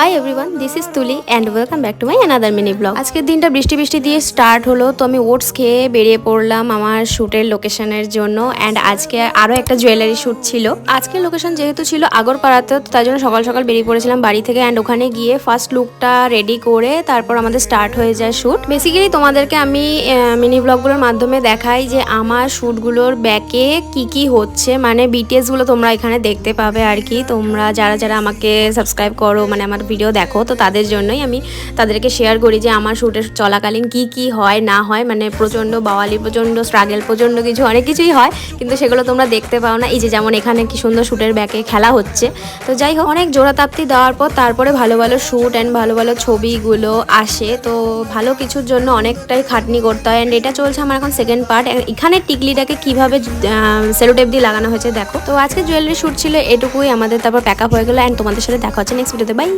Hi everyone, this is তুলি and welcome back to my another mini blog. আজকের দিনটা বৃষ্টি বৃষ্টি দিয়ে স্টার্ট হলো, তো আমি ওটস খেয়ে বেরিয়ে পড়লাম আমার শ্যুটের লোকেশনের জন্য। অ্যান্ড আজকে আরও একটা জুয়েলারি শ্যুট ছিল। আজকের লোকেশন যেহেতু ছিল আগরপাড়াতে, তো তাই জন্য সকাল সকাল বেরিয়ে পড়েছিলাম বাড়ি থেকে। অ্যান্ড ওখানে গিয়ে ফার্স্ট লুকটা রেডি করে তারপর আমাদের স্টার্ট হয়ে যায় শ্যুট। বেসিক্যালি তোমাদেরকে আমি মিনি ব্লগগুলোর মাধ্যমে দেখাই যে আমার শ্যুটগুলোর ব্যাকে কি কি হচ্ছে, মানে বিটিএসগুলো তোমরা এখানে দেখতে পাবে আর কি। তোমরা যারা যারা আমাকে সাবস্ক্রাইব করো, মানে আমার ভিডিও দেখো, তো তাদের জন্যই আমি তাদেরকে শেয়ার করি যে আমার শ্যুটের চলাকালীন কি কি হয় না হয়। মানে প্রচণ্ড বাওয়ালি, প্রচণ্ড স্ট্রাগল, প্রচণ্ড কিছু অনেক কিছুই হয়, কিন্তু সেগুলো তোমরা দেখতে পাও না। এই যে যেমন এখানে কি সুন্দর শ্যুটের ব্যাকে খেলা হচ্ছে। তো যাই হোক, অনেক জোড়াতাপ্তি দেওয়ার পর তারপরে ভালো ভালো শ্যুট অ্যান্ড ভালো ভালো ছবিগুলো আসে। তো ভালো কিছুর জন্য অনেকটাই খাটনি করতে হয়। অ্যান্ড এটা চলছে আমার এখন সেকেন্ড পার্ট। এখানে টিকলিটাকে কিভাবে সেলোটেপ দিয়ে লাগানো হয়েছে দেখো। তো আজকে জুয়েলারি শ্যুট ছিল এটুকুই আমাদের, তারপর প্যাক আপ হয়ে গেলো। অ্যান্ড তোমাদের সাথে দেখা হচ্ছে নেক্সট ভিডিওতে। বাই।